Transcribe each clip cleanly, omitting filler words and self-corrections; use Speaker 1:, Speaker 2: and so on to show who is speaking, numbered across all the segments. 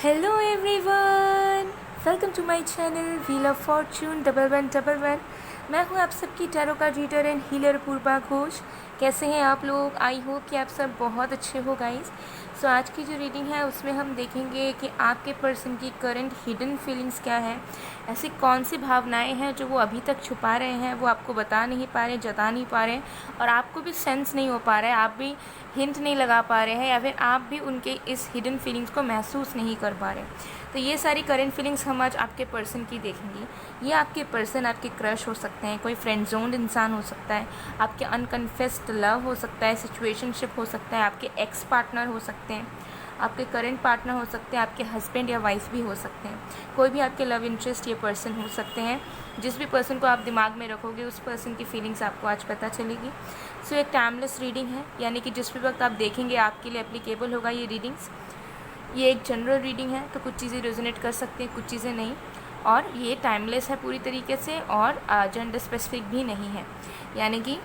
Speaker 1: Hello everyone, welcome to my channel wheel of fortune 1111। मैं हूँ आप सबकी tarot card reader and healer Purva Ghosh. कैसे हैं आप लोग? आई होप कि आप सब बहुत अच्छे हो गाइस। सो आज की जो रीडिंग है उसमें हम देखेंगे कि आपके पर्सन की करंट हिडन फीलिंग्स क्या है। ऐसी कौन सी भावनाएं हैं जो वो अभी तक छुपा रहे हैं, वो आपको बता नहीं पा रहे, जता नहीं पा रहे, और आपको भी सेंस नहीं हो पा रहा है, आप भी हिंट नहीं लगा पा रहे हैं, या फिर आप भी उनके इस हिडन फीलिंग्स को महसूस नहीं कर पा रहे। तो ये सारी करंट फीलिंग्स हम आज आपके पर्सन की देखेंगे। ये आपके पर्सन आपके क्रश हो सकते हैं, कोई फ्रेंड जोन्ड इंसान हो सकता है, आपके अनकन्फेस्ड लव हो सकता है, सिचुएशनशिप हो सकता है, आपके एक्स पार्टनर हो सकते हैं, आपके करंट पार्टनर हो सकते हैं, आपके हस्बैंड या वाइफ भी हो सकते हैं, कोई भी आपके लव इंटरेस्ट ये पर्सन हो सकते हैं। जिस भी पर्सन को आप दिमाग में रखोगे उस पर्सन की फीलिंग्स आपको आज पता चलेगी। सो एक टाइमलेस रीडिंग है, यानी कि जिस भी वक्त आप देखेंगे आपके लिए एप्लीकेबल होगा ये रीडिंग्स। ये एक जनरल रीडिंग है, तो कुछ चीज़ें रेजोनेट कर सकती हैं, कुछ चीज़ें नहीं, और ये टाइमलेस है पूरी तरीके से, और जेंडर स्पेसिफिक भी नहीं है, यानी कि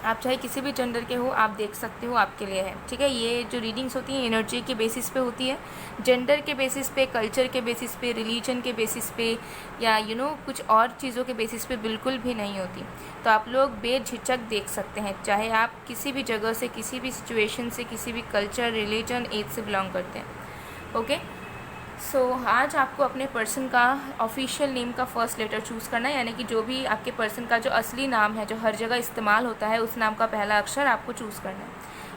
Speaker 1: आप चाहे किसी भी जेंडर के हो आप देख सकते हो, आपके लिए है। ठीक है, ये जो रीडिंग्स होती हैं एनर्जी के बेसिस पे होती है, जेंडर के बेसिस पे, कल्चर के बेसिस पे, रिलीजन के बेसिस पे, या कुछ और चीज़ों के बेसिस पे बिल्कुल भी नहीं होती। तो आप लोग बेझिझक देख सकते हैं, चाहे आप किसी भी जगह से, किसी भी सिचुएशन से, किसी भी कल्चर, रिलीजन, एज से बिलोंग करते हैं। ओके, सो आज आपको अपने पर्सन का ऑफिशियल नेम का फर्स्ट लेटर चूज़ करना है, यानी कि जो भी आपके पर्सन का जो असली नाम है, जो हर जगह इस्तेमाल होता है, उस नाम का पहला अक्षर आपको चूज़ करना है।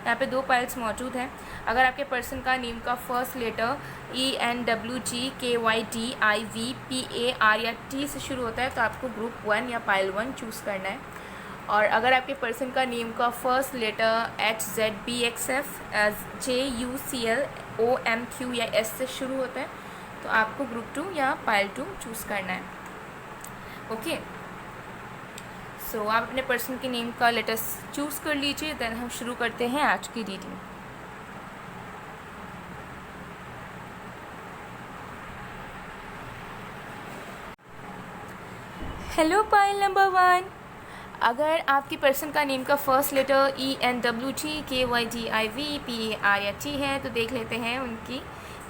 Speaker 1: यहाँ पे 2 पाइल्स मौजूद हैं। अगर आपके पर्सन का नेम का फर्स्ट लेटर ENWGKYDIVPAR या T से शुरू होता है तो आपको ग्रुप 1 या पाइल 1 चूज़ करना है। और अगर आपके पर्सन का नेम का फर्स्ट लेटर HZBXF JUCLOMQ या S से शुरू होता है तो आपको ग्रुप 2 या पाइल 2 चूज़ करना है। ओके, सो आप अपने पर्सन के नेम का लेटर्स चूज़ कर लीजिए, देन हम शुरू करते हैं आज की रीडिंग। Hello pile number 1। अगर आपकी पर्सन का नेम का फर्स्ट लेटर ENWGKYDIVPAR या T है तो देख लेते हैं उनकी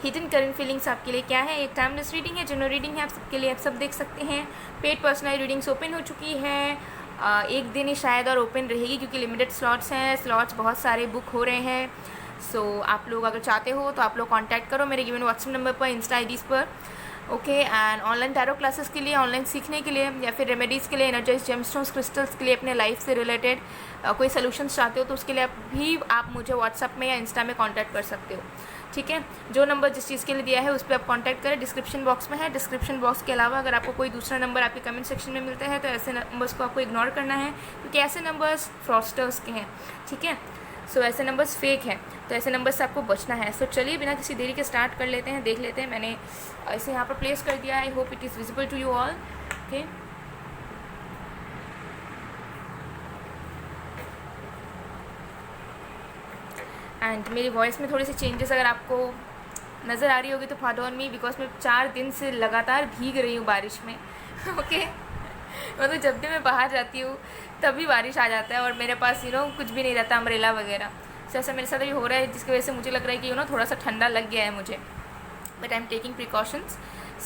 Speaker 1: हिडन करंट फीलिंग्स आपके लिए क्या है। एक टाइमलेस रीडिंग है, जनरल रीडिंग है, आप सबके लिए, आप सब देख सकते हैं। पेड पर्सनल रीडिंग्स ओपन हो चुकी है, एक दिन ही शायद और ओपन रहेगी क्योंकि लिमिटेड स्लॉट्स हैं, स्लॉट्स बहुत सारे बुक हो रहे हैं। सो आप लोग अगर चाहते हो तो आप लोग कॉन्टैक्ट करो मेरे गिवन व्हाट्सएप नंबर पर, इंस्टा आईडीज़ पर। Okay, and online tarot classes के लिए, ऑनलाइन सीखने के लिए, या फिर रेमेडीज़ के लिए, एनर्जाइज जेमस्टोन्स क्रिस्टल्स के लिए, अपने लाइफ से रिलेटेड कोई सोल्यूशंस चाहते हो तो उसके लिए आप मुझे व्हाट्सएप में या इंस्टा में कांटेक्ट कर सकते हो। ठीक है, जो नंबर जिस चीज़ के लिए दिया है उस पर आप कांटेक्ट करें, डिस्क्रिप्शन बॉक्स में है। डिस्क्रिप्शन बॉक्स के अलावा अगर आपको कोई दूसरा नंबर आपके कमेंट सेक्शन में मिलता है तो ऐसे नंबर्स को आपको इग्नोर करना है, क्योंकि ऐसे नंबर्स फ्रॉडस्टर्स के हैं। ठीक है, सो ऐसे नंबर्स फेक हैं, तो ऐसे नंबर से आपको बचना है। सो चलिए बिना किसी देरी के स्टार्ट कर लेते हैं, देख लेते हैं। मैंने इसे यहाँ पर प्लेस कर दिया, I hope it is visible to you all. Okay, and मेरी वॉइस में थोड़ी सी चेंजेस अगर आपको नज़र आ रही होगी तो पार्डन मी, बिकॉज मैं 4 दिन से लगातार भीग रही हूँ बारिश में। ओके, मतलब जब भी मैं बाहर जाती हूँ तभी बारिश आ जाता है और मेरे पास कुछ भी नहीं रहता, अम्ब्रेला वगैरह। सो ऐसा मेरे साथ अभी हो रहा है, जिसकी वजह से मुझे लग रहा है कि थोड़ा सा ठंडा लग गया है मुझे, but I am taking precautions.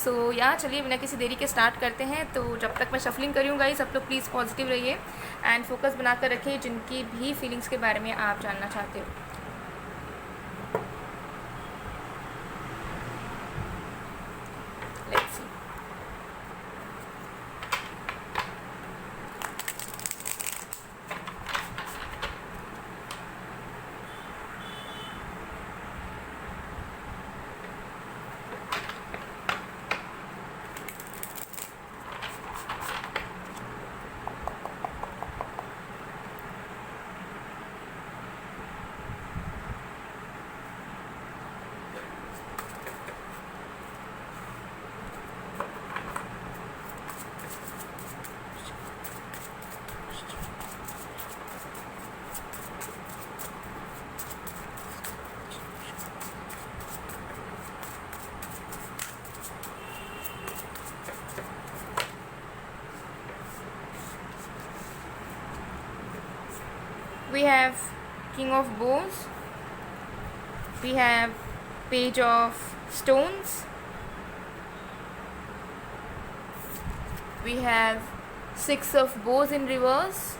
Speaker 1: So यहाँ चलिए बिना किसी देरी के स्टार्ट करते हैं। तो जब तक मैं शफलिंग करूँ गाइस, आप लोग प्लीज़ पॉजिटिव रहिए एंड फोकस बनाकर रखिए जिनकी भी फीलिंग्स के बारे में आप जानना चाहते हो। Let's see. We have King of Bows, we have page of stones. We have 6 of bows in reverse.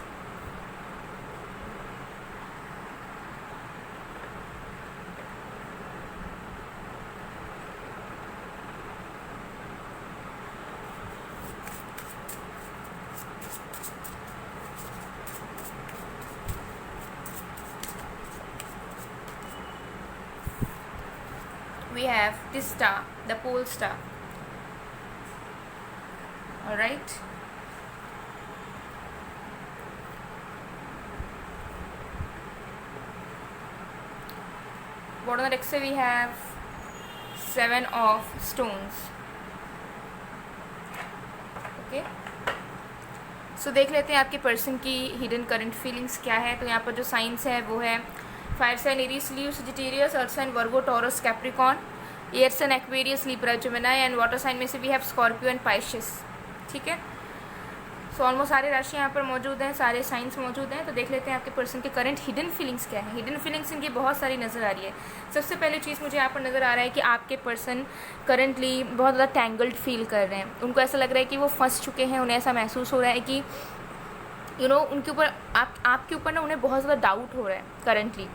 Speaker 1: We have this star, the pole star. All right. Bottom of the deck से we have 7 of stones. Okay. So देख लेते हैं आपके person की hidden current feelings क्या है. तो यहाँ पर जो साइंस है वो है fire sign Aries, Leo, Sagittarius, earth sign Virgo, Taurus, Capricorn, air sign Aquarius, Libra, Gemini and water sign में से भी हैव स्कॉर्पियो एंड पाइशियस. ठीक है. सो ऑलमोस्ट सारे राशि यहाँ पर मौजूद हैं, सारे साइंस मौजूद हैं. तो देख लेते हैं आपके पर्सन के करंट हिडन फीलिंग्स क्या है. हिडन फीलिंग्स इनकी बहुत सारी नज़र आ रही है. सबसे पहले चीज़ मुझे यहाँ पर नज़र आ रहा है कि आपके पर्सन करंटली बहुत ज़्यादा टैंगल्ड फील कर रहे हैं. उनको ऐसा लग रहा है कि वो फंस चुके हैं. उन्हें ऐसा महसूस हो रहा है कि उनके ऊपर आपके ऊपर ना उन्हें बहुत ज़्यादा डाउट हो रहा है करंटली.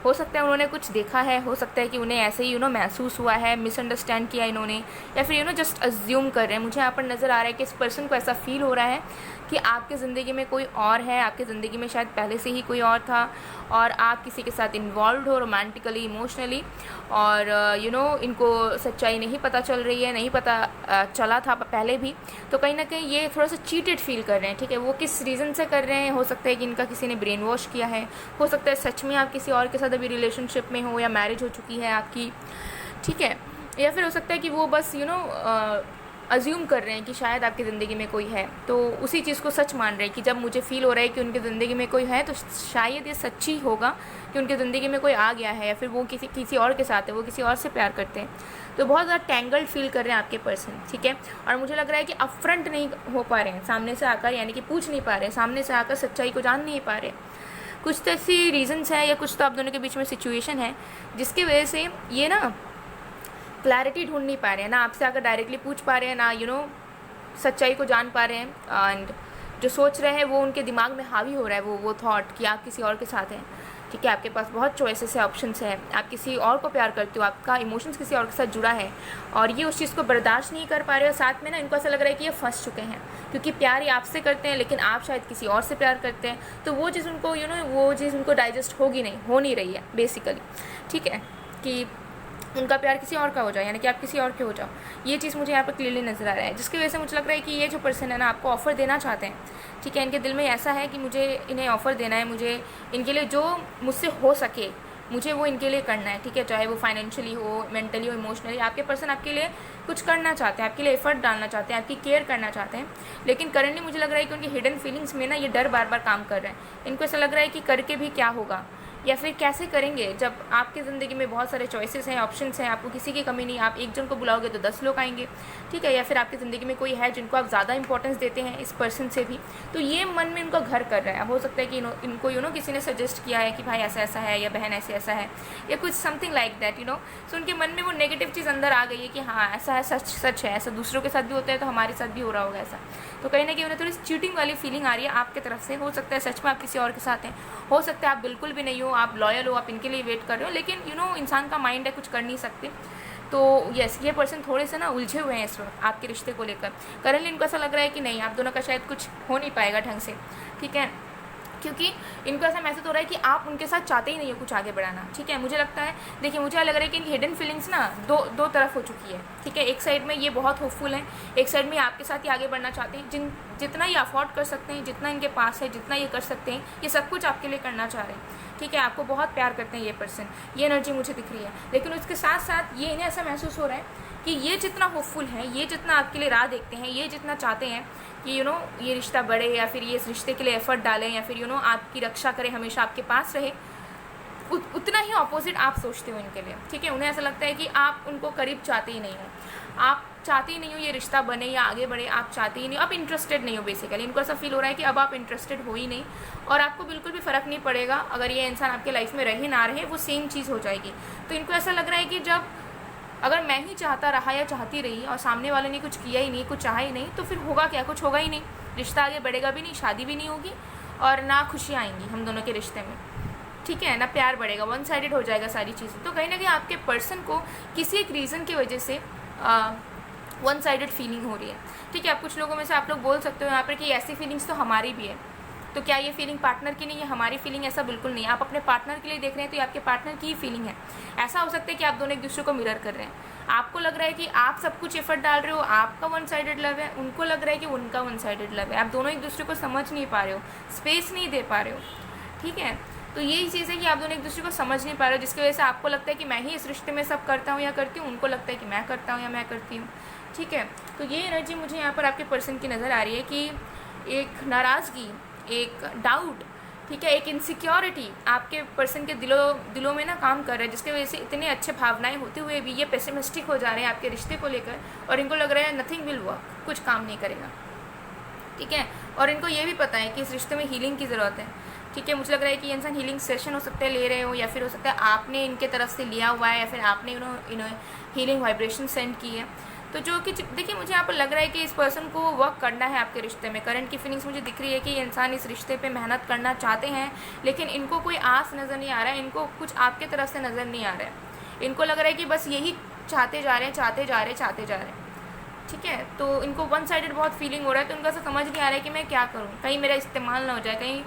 Speaker 1: हो सकता है उन्होंने कुछ देखा है, हो सकता है कि उन्हें ऐसे ही महसूस हुआ है, मिसअंडरस्टैंड किया इन्होंने, या फिर जस्ट अज्यूम कर रहे हैं. मुझे यहाँ पर नज़र आ रहा है कि इस पर्सन को ऐसा फील हो रहा है कि आपकी ज़िंदगी में कोई और है, आपकी ज़िंदगी में शायद पहले से ही कोई और था और आप किसी के साथ इन्वॉल्व हो रोमांटिकली, इमोशनली, और इनको सच्चाई नहीं पता चल रही है, नहीं पता चला था पहले भी. तो कहीं ना कहीं ये थोड़ा सा चीटेड फील कर रहे हैं. ठीक है. वो किस रीज़न से कर रहे हैं, हो सकता है कि इनका किसी ने ब्रेन वॉश किया है, हो सकता है सच में आप किसी और के साथ अभी रिलेशनशिप में हो या मैरिज हो चुकी है आपकी. ठीक है. या फिर हो सकता है कि वो बस अज्यूम कर रहे हैं कि शायद आपकी ज़िंदगी में कोई है, तो उसी चीज़ को सच मान रहे हैं कि जब मुझे फ़ील हो रहा है कि उनकी ज़िंदगी में कोई है तो शायद ये सच ही होगा कि उनकी ज़िंदगी में कोई आ गया है, या फिर वो किसी और के साथ है, वो किसी और से प्यार करते हैं. तो बहुत ज़्यादा टैंगल्ड फील कर रहे हैं आपके पर्सन. ठीक है. और मुझे लग रहा है कि अपफ्रंट नहीं हो पा रहे हैं सामने से आकर, यानी कि पूछ नहीं पा रहे हैं, सामने से आकर सच्चाई को जान नहीं पा रहे. कुछ तो ऐसी रीज़न्स हैं या कुछ तो आप दोनों के बीच में सिचुएशन है जिसकी वजह से ये क्लैरिटी ढूंढ नहीं पा रहे हैं, ना आपसे आकर डायरेक्टली पूछ पा रहे हैं, ना सच्चाई को जान पा रहे हैं. एंड जो सोच रहे हैं वो उनके दिमाग में हावी हो रहा है, वो थॉट कि आप किसी और के साथ हैं. ठीक है. आपके पास बहुत चॉइसेस है, ऑप्शंस है, आप किसी और को प्यार करते हो, आपका इमोशंस किसी और के साथ जुड़ा है और ये उस चीज़ को बर्दाश्त नहीं कर पा रहे. और साथ में इनको ऐसा लग रहा है कि ये फंस चुके हैं, क्योंकि प्यार ये आपसे करते हैं लेकिन आप शायद किसी और से प्यार करते हैं. तो वो चीज़ उनको वो चीज़ उनको डाइजेस्ट हो नहीं रही है बेसिकली. ठीक है. कि उनका प्यार किसी और का हो जाए, यानी कि आप किसी और के हो जाओ. ये चीज़ मुझे यहाँ पर क्लियरली नज़र आ रहा है, जिसकी वजह से मुझे लग रहा है कि ये जो पर्सन है ना आपको ऑफ़र देना चाहते हैं. ठीक है. इनके दिल में ऐसा है कि मुझे इन्हें ऑफ़र देना है, मुझे इनके लिए जो मुझसे हो सके मुझे वो इनके लिए करना है. ठीक है. चाहे वो फाइनेंशियली हो, मेंटली हो, इमोशनली, आपके पर्सन आपके लिए कुछ करना चाहते हैं, आपके लिए एफर्ट डालना चाहते हैं, आपकी केयर करना चाहते हैं. लेकिन करंटली मुझे लग रहा है कि उनकी हिडन फीलिंग्स में ये डर बार बार काम कर रहा है. इनको ऐसा लग रहा है कि करके भी क्या होगा, या फिर कैसे करेंगे जब आपकी ज़िंदगी में बहुत सारे चॉइसेस हैं, ऑप्शंस हैं, आपको किसी की कमी नहीं. आप एक जन को बुलाओगे तो 10 लोग आएंगे. ठीक है. या फिर आपकी ज़िंदगी में कोई है जिनको आप ज़्यादा इंपॉर्टेंस देते हैं इस पर्सन से भी, तो ये मन में उनका घर कर रहा है. अब हो सकता है कि इनको किसी ने सजेस्ट किया है कि भाई ऐसा ऐसा है, या बहन ऐसा है, या कुछ समथिंग लाइक दैट. सो उनके मन में वो नेगेटिव चीज़ अंदर आ गई है कि हाँ ऐसा है, सच है, ऐसा दूसरों के साथ भी होता है तो हमारे साथ भी हो रहा होगा ऐसा. तो कहीं ना कहीं उन्हें थोड़ी चीटिंग वाली फीलिंग आ रही है आपकी तरफ से. हो सकता है सच में आप किसी और के साथ हैं, हो सकता है आप बिल्कुल भी नहीं हो, आप लॉयल हो, आप इनके लिए वेट कर रहे हो, लेकिन इंसान का माइंड है, कुछ कर नहीं सकते. तो यस, ये पर्सन थोड़े से उलझे हुए हैं इस वक्त आपके रिश्ते को लेकर. करंटली इनको ऐसा लग रहा है कि नहीं, आप दोनों का शायद कुछ हो नहीं पाएगा ढंग से. ठीक है. क्योंकि इनको ऐसा महसूस हो रहा है कि आप उनके साथ चाहते ही नहीं हो कुछ आगे बढ़ाना. ठीक है. मुझे लगता है, देखिए मुझे लग रहा है कि इनकी हिडन फीलिंग्स दो तरफ हो चुकी है. ठीक है. एक साइड में ये बहुत होपफुल हैं, एक साइड में आपके साथ ही आगे बढ़ना चाहते हैं. जितना ये अफोर्ड कर सकते हैं, जितना इनके पास है, जितना ये कर सकते हैं, ये सब कुछ आपके लिए करना चाह रहे हैं. ठीक है. आपको बहुत प्यार करते हैं ये पर्सन, ये एनर्जी मुझे दिख रही है. लेकिन उसके साथ साथ ये इन्हें ऐसा महसूस हो रहा है कि ये जितना होपफुल है, ये जितना आपके लिए राह देखते हैं, ये जितना चाहते हैं कि ये रिश्ता बढ़े, या फिर ये इस रिश्ते के लिए एफर्ट डालें, या फिर आपकी रक्षा करें, हमेशा आपके पास रहे, उतना ही ऑपोजिट आप सोचते हो इनके लिए. ठीक है. उन्हें ऐसा लगता है कि आप उनको करीब चाहते ही नहीं हो, आप चाहते ही नहीं हो ये रिश्ता बने या आगे बढ़े, आप चाहते ही नहीं हो, आप इंटरेस्टेड नहीं हो. बेसिकली इनको ऐसा फील हो रहा है कि अब आप इंटरेस्टेड हो ही नहीं, और आपको बिल्कुल भी फ़र्क नहीं पड़ेगा अगर ये इंसान आपके लाइफ में रहे ना रहे, वो सेम चीज़ हो जाएगी. तो इनको ऐसा लग रहा है कि जब अगर मैं ही चाहता रहा या चाहती रही और सामने वाले ने कुछ किया ही नहीं, कुछ चाहा ही नहीं, तो फिर होगा क्या? कुछ होगा ही नहीं, रिश्ता आगे बढ़ेगा भी नहीं, शादी भी नहीं होगी और ना खुशियाँ आएंगी हम दोनों के रिश्ते में, ठीक है ना, प्यार बढ़ेगा, वन साइडेड हो जाएगा सारी चीज़ें। तो कहीं ना कहीं आपके पर्सन को किसी एक रीज़न की वजह से वन साइडेड फीलिंग हो रही है, ठीक है। अब कुछ लोगों में से आप लोग बोल सकते हो यहाँ पर कि ऐसी फीलिंग्स तो हमारी भी है, तो क्या ये फीलिंग पार्टनर की नहीं है? हमारी फीलिंग ऐसा बिल्कुल नहीं है। आप अपने पार्टनर के लिए देख रहे हैं तो ये आपके पार्टनर की ही फीलिंग है। ऐसा हो सकता है कि आप दोनों एक दूसरे को मिरर कर रहे हैं, आपको लग रहा है कि आप सब कुछ एफर्ट डाल रहे हो, आपका वन साइडेड लव है, उनको लग रहा है कि उनका वन साइडेड लव है, आप दोनों एक दूसरे को समझ नहीं पा रहे हो, स्पेस नहीं दे पा रहे हो, ठीक है। तो यही चीज़ है कि आप दोनों एक दूसरे को समझ नहीं पा रहे हो, जिसकी वजह से आपको लगता है कि मैं ही इस रिश्ते में सब करता हूँ या करती हूँ, उनको लगता है कि मैं करता हूँ या मैं करती हूँ, ठीक है। तो ये एनर्जी मुझे यहाँ पर आपके पर्सन की नज़र आ रही है कि एक नाराज़गी, एक डाउट, ठीक है, एक इनसिक्योरिटी आपके पर्सन के दिलों में ना काम कर रहा है, जिसकी वजह से इतने अच्छे भावनाएं होते हुए भी ये पेसिमिस्टिक हो जा रहे हैं आपके रिश्ते को लेकर, और इनको लग रहा है नथिंग विल वर्क, कुछ काम नहीं करेगा, ठीक है। और इनको ये भी पता है कि इस रिश्ते में हीलिंग की ज़रूरत है, ठीक है। मुझे लग रहा है कि ये इंसान हीलिंग सेशन हो सकता है ले रहे हो, या फिर हो सकता है आपने इनके तरफ से लिया हुआ है, या फिर आपने इन्होंने हीलिंग वाइब्रेशन सेंड की है। तो जो कि देखिए मुझे यहाँ पर लग रहा है कि इस पर्सन को वर्क करना है आपके रिश्ते में। करंट की फीलिंग्स मुझे दिख रही है कि ये इंसान इस रिश्ते पे मेहनत करना चाहते हैं, लेकिन इनको कोई आस नज़र नहीं आ रहा है, इनको कुछ आपके तरफ से नज़र नहीं आ रहा है। इनको लग रहा है कि बस यही चाहते जा रहे हैं, ठीक है। तो इनको वन साइडेड बहुत फीलिंग हो रहा है, तो उनको ऐसा समझ नहीं आ रहा है कि मैं क्या करूँ, कहीं मेरा इस्तेमाल ना हो जाए, कहीं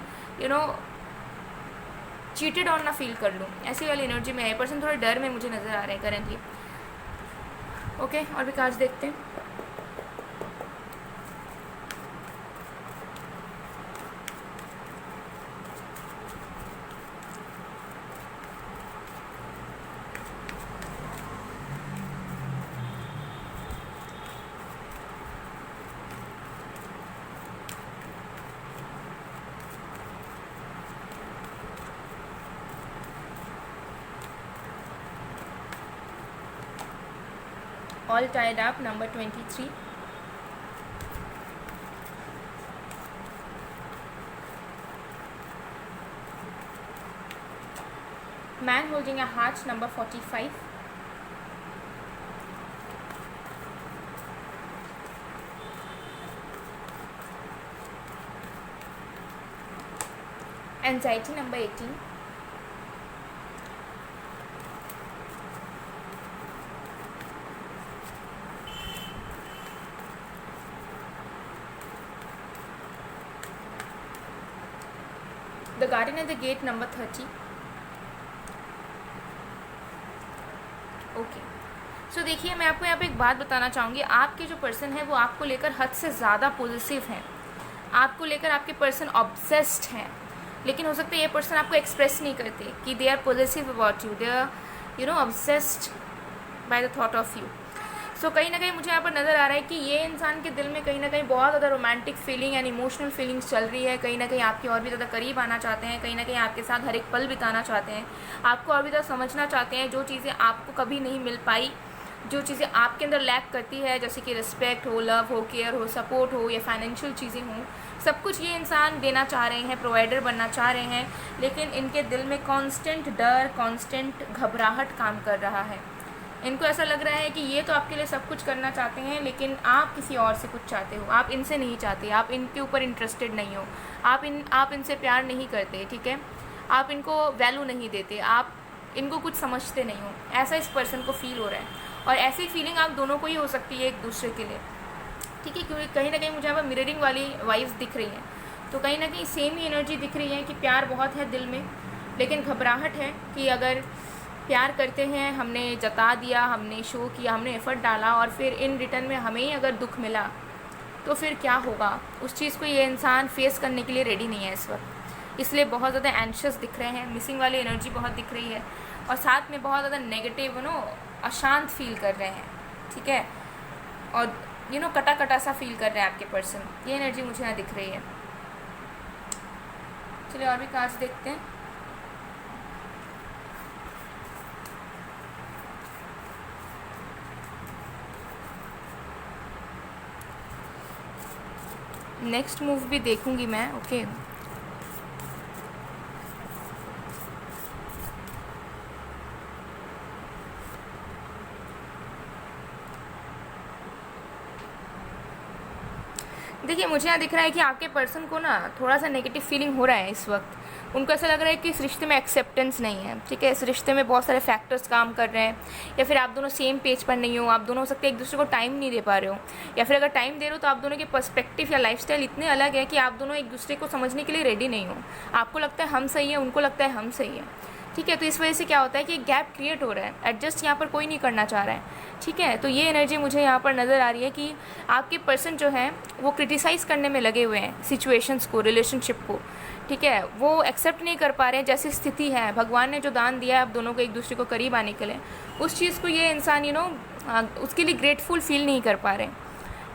Speaker 1: चीटेड ऑन ना फील कर लूँ, ऐसी वाली एनर्जी में है पर्सन। थोड़ा डर में मुझे नज़र आ रहे हैं करेंटली। ओके, और भी कार्ड्स देखते हैं। All tied up, number 23. Man holding a heart, number 45. Anxiety, number 18. The Guardian at the Gate, number 30. Okay, सो देखिए मैं आपको यहाँ पे एक बात बताना चाहूँगी। आपके जो पर्सन है वो आपको लेकर हद से ज़्यादा पॉजिटिव हैं, आपको लेकर आपके पर्सन ऑब्सेस्ड हैं, लेकिन हो सकता है ये पर्सन आपको एक्सप्रेस नहीं करते कि they are positive about you, they are obsessed by the thought of you. So कहीं ना कहीं मुझे यहाँ पर नज़र आ रहा है कि ये इंसान के दिल में कहीं ना कहीं बहुत ज़्यादा romantic feeling and emotional feelings चल रही है। कहीं ना कहीं आपके और भी ज़्यादा करीब आना चाहते हैं, कहीं ना कहीं आपके साथ हर एक पल बिताना चाहते हैं, आपको और भी ज़्यादा समझना चाहते हैं। जो चीज़ें आपको कभी नहीं मिल पाई, जो चीज़ें आपके अंदर लैक करती है, जैसे कि रिस्पेक्ट हो, लव हो, केयर हो, सपोर्ट हो या फाइनेंशियल चीज़ें हों, सब कुछ ये इंसान देना चाह रहे हैं, प्रोवाइडर बनना चाह रहे हैं, लेकिन इनके दिल में कांस्टेंट डर, कांस्टेंट घबराहट काम कर रहा है। इनको ऐसा लग रहा है कि ये तो आपके लिए सब कुछ करना चाहते हैं, लेकिन आप किसी और से कुछ चाहते हो, आप इनसे नहीं चाहते, आप इनके ऊपर इंटरेस्टेड नहीं हो, आप इनसे प्यार नहीं करते, ठीक है, आप इनको वैल्यू नहीं देते, आप इनको कुछ समझते नहीं हो, ऐसा इस पर्सन को फील हो रहा है। और ऐसी फीलिंग आप दोनों को ही हो सकती है एक दूसरे के लिए, ठीक है, क्योंकि कहीं ना कहीं मुझे यहाँ पर मिररिंग वाली वाइब्स दिख रही हैं। तो कहीं ना कहीं सेम ही एनर्जी दिख रही है कि प्यार बहुत है दिल में, लेकिन घबराहट है कि अगर प्यार करते हैं, हमने जता दिया, हमने शो किया, हमने एफ़र्ट डाला, और फिर इन रिटर्न में हमें ही अगर दुख मिला तो फिर क्या होगा, उस चीज़ को ये इंसान फेस करने के लिए रेडी नहीं है इस वक्त, इसलिए बहुत ज़्यादा एंशियस दिख रहे हैं। मिसिंग वाली एनर्जी बहुत दिख रही है, और साथ में बहुत ज़्यादा नेगेटिव अशांत फील कर रहे हैं, ठीक है, और कटा कटा सा फील कर रहे हैं आपके पर्सन। ये एनर्जी मुझे यहाँ दिख रही है। चलिए और भी कार्ड्स देखते हैं। नेक्स्ट मूव भी देखूंगी मैं। ओके, देखिए मुझे यहाँ दिख रहा है कि आपके पर्सन को ना थोड़ा सा नेगेटिव फीलिंग हो रहा है इस वक्त। उनको ऐसा लग रहा है कि इस रिश्ते में एक्सेप्टेंस नहीं है, ठीक है। इस रिश्ते में बहुत सारे फैक्टर्स काम कर रहे हैं, या फिर आप दोनों सेम पेज पर नहीं हो, आप दोनों हो सकते हैं एक दूसरे को टाइम नहीं दे पा रहे हो, या फिर अगर टाइम दे रहे हो तो आप दोनों के पर्सपेक्टिव या लाइफस्टाइल इतने अलग है कि आप दोनों एक दूसरे को समझने के लिए रेडी नहीं हो। आपको लगता है हम सही है, उनको लगता है हम सही है, ठीक है। तो इस वजह से क्या होता है कि एक गैप क्रिएट हो रहा है, एडजस्ट यहाँ पर कोई नहीं करना चाह रहा है, ठीक है। तो ये एनर्जी मुझे यहाँ पर नज़र आ रही है कि आपके पर्सन जो है वो क्रिटिसाइज़ करने में लगे हुए हैं सिचुएशंस को, रिलेशनशिप को, ठीक है। वो एक्सेप्ट नहीं कर पा रहे हैं जैसी स्थिति है। भगवान ने जो दान दिया है आप दोनों को एक दूसरे को करीब आने के लिए, उस चीज़ को ये इंसान उसके लिए ग्रेटफुल फील नहीं कर पा रहे हैं,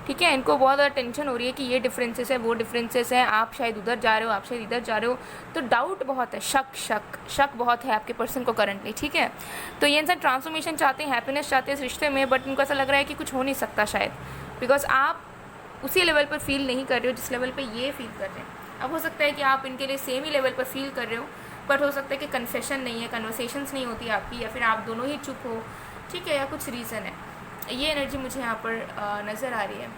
Speaker 1: ठीक है। इनको बहुत ज़्यादा टेंशन हो रही है कि ये डिफरेंसेस है, वो डिफरेंसेस हैं, आप शायद उधर जा रहे हो, आप शायद इधर जा रहे हो। तो डाउट बहुत है, शक बहुत है आपके पर्सन को करंटली, ठीक है। तो ये इंसान ट्रांसफॉर्मेशन चाहते हैं, हैप्पीनेस चाहते हैं इस रिश्ते में, बट उनको ऐसा लग रहा है कि कुछ हो नहीं सकता शायद, बिकॉज आप उसी लेवल पर फील नहीं कर रहे हो जिस लेवल पर ये फील कर रहे हैं। अब हो सकता है कि आप इनके लिए सेम ही लेवल पर फील कर रहे हो, बट हो सकता है कि कन्फेशन नहीं है, कन्वर्सेशंस नहीं होती आपकी, या फिर आप दोनों ही चुप हो, ठीक है, या कुछ रीज़न है। ये एनर्जी मुझे यहाँ पर नज़र आ रही है।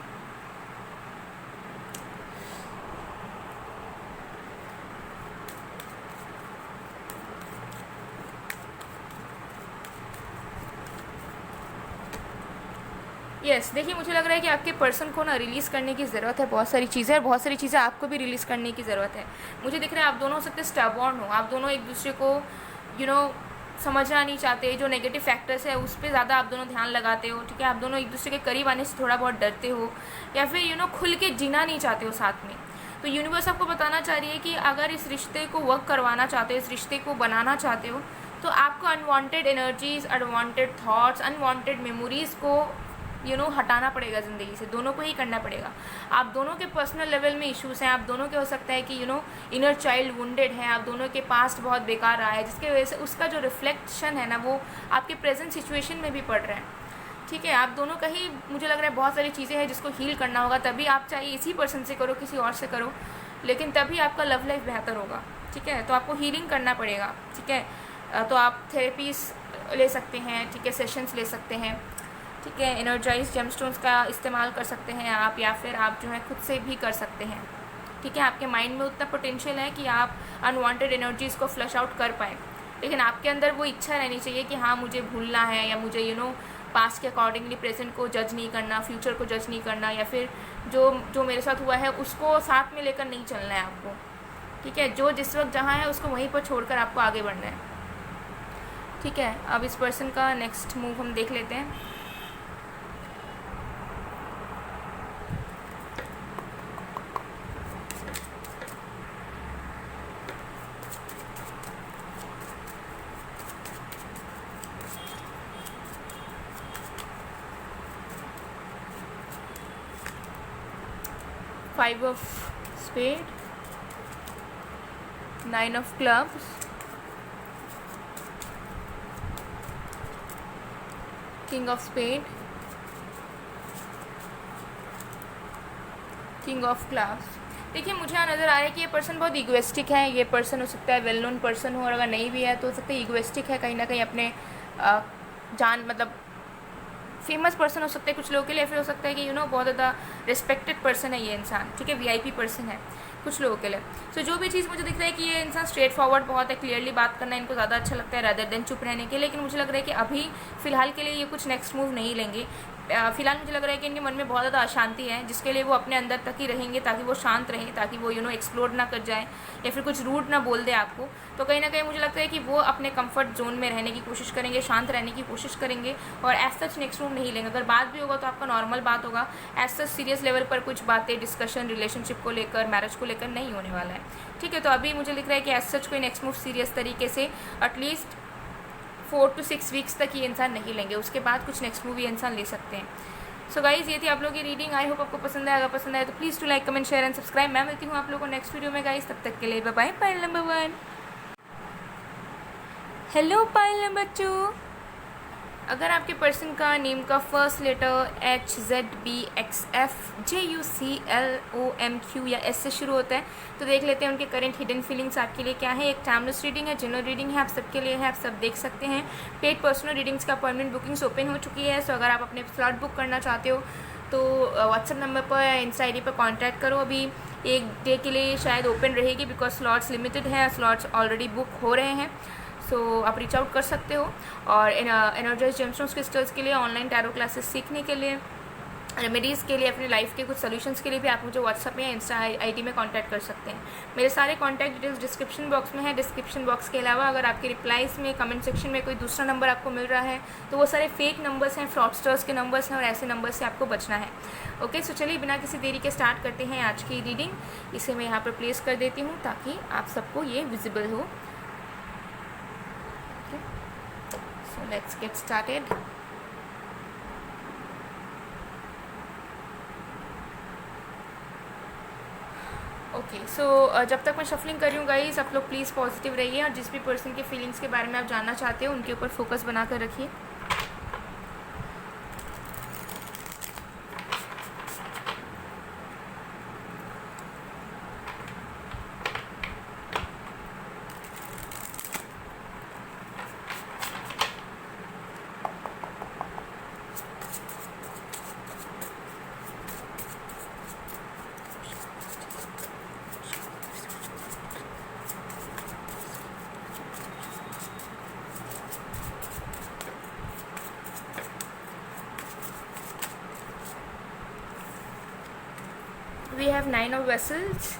Speaker 1: यस, देखिए मुझे लग रहा है कि आपके पर्सन को ना रिलीज़ करने की ज़रूरत है बहुत सारी चीज़ें, और बहुत सारी चीज़ें आपको भी रिलीज़ करने की ज़रूरत है। मुझे दिख रहा है आप दोनों हो सकते स्टबॉर्न हो, आप दोनों एक दूसरे को समझना नहीं चाहते, जो नेगेटिव फैक्टर्स है उस पर ज़्यादा आप दोनों ध्यान लगाते हो, ठीक है। आप दोनों एक दूसरे के करीब आने से थोड़ा बहुत डरते हो, या फिर खुल के जीना नहीं चाहते हो साथ में। तो यूनिवर्स आपको बताना चाह रही है कि अगर इस रिश्ते को वर्क करवाना चाहते हो, इस रिश्ते को बनाना चाहते हो, तो आपको unwanted energies, unwanted thoughts, unwanted memories को हटाना पड़ेगा ज़िंदगी से। दोनों को ही करना पड़ेगा। आप दोनों के पर्सनल लेवल में इश्यूज़ हैं, आप दोनों के हो सकता है कि इनर चाइल्ड वुंडेड है, आप दोनों के पास्ट बहुत बेकार रहा है, जिसके वजह से उसका जो रिफ्लेक्शन है ना वो आपके प्रेजेंट सिचुएशन में भी पड़ रहा है, ठीक है। आप दोनों का ही मुझे लग रहा है बहुत सारी चीज़ें हैं जिसको हील करना होगा, तभी आप चाहे इसी पर्सन से करो, किसी और से करो, लेकिन तभी आपका लव लाइफ बेहतर होगा, ठीक है। तो आपको हीलिंग करना पड़ेगा, ठीक है। तो आप थेरेपीज ले सकते हैं, ठीक है, सेशंस ले सकते हैं, ठीक है। एनर्जाइज जेमस्टोन्स का इस्तेमाल कर सकते हैं आप, या फिर आप जो है खुद से भी कर सकते हैं, ठीक है। आपके माइंड में उतना पोटेंशियल है कि आप अनवांटेड एनर्जीज़ को फ्लश आउट कर पाएँ, लेकिन आपके अंदर वो इच्छा रहनी चाहिए कि हाँ मुझे भूलना है, या मुझे पास्ट के अकॉर्डिंगली प्रेजेंट को जज नहीं करना, फ्यूचर को जज नहीं करना, या फिर जो मेरे साथ हुआ है उसको साथ में लेकर नहीं चलना है आपको, ठीक है। जो जिस वक्त जहाँ है उसको वहीं पर छोड़कर आपको आगे बढ़ना है, ठीक है। अब इस पर्सन का नेक्स्ट मूव हम देख लेते हैं। Five of spade, Nine of clubs, King of spade, King of clubs। देखिए मुझे यहाँ नज़र आ रहा है कि ये पर्सन बहुत इगोइस्टिक है। ये पर्सन हो सकता है वेल नोन पर्सन हो, और अगर नहीं भी है तो हो सकता है इगोइस्टिक है कहीं ना कहीं, अपने मतलब फेमस पर्सन हो सकता है कुछ लोगों के लिए, फिर हो सकता है कि बहुत ज़्यादा रिस्पेक्टेड पर्सन है ये इंसान, ठीक है, वीआईपी पर्सन है कुछ लोगों के लिए। सो जो भी चीज़ मुझे दिख रहा है कि ये इंसान स्ट्रेट फॉरवर्ड बहुत है, क्लियरली बात करना इनको ज़्यादा अच्छा लगता है रदर देन चुप रहने के। लेकिन मुझे लग रहा है कि अभी फ़िलहाल के लिए ये कुछ नेक्स्ट मूव नहीं लेंगे। फ़िलहाल मुझे लग रहा है कि इनके मन में बहुत ज़्यादा अशांति है, जिसके लिए वो अपने अंदर तक ही रहेंगे, ताकि वो शांत रहें, ताकि वो एक्सप्लोर ना कर जाए, या फिर कुछ रूड ना बोल दे आपको। तो कहीं ना कहीं मुझे लगता है कि वो अपने कंफर्ट जोन में रहने की कोशिश करेंगे, शांत रहने की कोशिश करेंगे, और एज सच नेक्स्ट मूव नहीं लेंगे। अगर बात भी होगा तो आपका नॉर्मल बात होगा, एज सच सीरियस लेवल पर कुछ बातें, डिस्कशन रिलेशनशिप को लेकर, मैरिज को लेकर नहीं होने वाला है, ठीक है। तो अभी मुझे लिख रहा है कि एज सच कोई नेक्स्ट मूव सीरियस तरीके से एटलीस्ट 4 to 6 वीक्स तक ये इंसान नहीं लेंगे, उसके बाद कुछ नेक्स्ट मूव ये इंसान ले सकते हैं। सो गाइज़, ये थी आप लोगों की रीडिंग। आई होप आपको पसंद आया। अगर पसंद आया तो please to like, comment, share and subscribe. मैं मिलती हूँ आप लोगों को नेक्स्ट वीडियो में गाइज़, तब तक के लिए bye bye. Pile number 1, hello pile number 2। अगर आपके पर्सन का नेम का फर्स्ट लेटर HZBXFJUCLOMQ या S से शुरू होता है, तो देख लेते हैं उनके करंट हिडन फीलिंग्स आपके लिए क्या है। एक टाइमलेस रीडिंग है, जनरल रीडिंग है, आप सबके लिए है, आप सब देख सकते हैं। पेड पर्सनल रीडिंग्स का अपॉइंटमेंट बुकिंग्स ओपन हो चुकी है। सो अगर आप अपने स्लॉट बुक करना चाहते हो तो व्हाट्सएप नंबर पर या इंस्टा आईडी पर कांटेक्ट करो। अभी एक डे के लिए शायद ओपन रहेगी, बिकॉज स्लॉट्स लिमिटेड हैं, स्लॉट्स ऑलरेडी बुक हो रहे हैं। सो आप रीच आउट कर सकते हो। और एनर्जाइज जेमस्टोन्स क्रिस्टल्स के लिए, ऑनलाइन टैरो क्लासेस सीखने के लिए, रेमेडीज़ के लिए, अपनी लाइफ के कुछ सोल्यूशंस के लिए भी आप मुझे व्हाट्सएप या इंस्टा आईडी में कांटेक्ट कर सकते हैं। मेरे सारे कांटेक्ट डिटेल्स डिस्क्रिप्शन बॉक्स में है। डिस्क्रिप्शन बॉक्स के अलावा अगर आपके रिप्लाइज में, कमेंट सेक्शन में कोई दूसरा नंबर आपको मिल रहा है तो वो सारे फेक नंबर्स हैं, फ्रॉडस्टर्स के नंबर्स हैं, और ऐसे नंबर से आपको बचना है। ओके, सो चलिए बिना किसी देरी के स्टार्ट करते हैं आज की रीडिंग। इसे मैं यहाँ पर प्लेस कर देती हूँ ताकि आप सबको ये विजिबल हो। So let's get started. Okay, so जब तक मैं शफलिंग कर रही हूँ गाइस, आप लोग प्लीज़ पॉजिटिव रहिए और जिस भी पर्सन के फीलिंग्स के बारे में आप जानना चाहते हो उनके ऊपर फोकस बनाकर रखिए। We have 9 of vessels,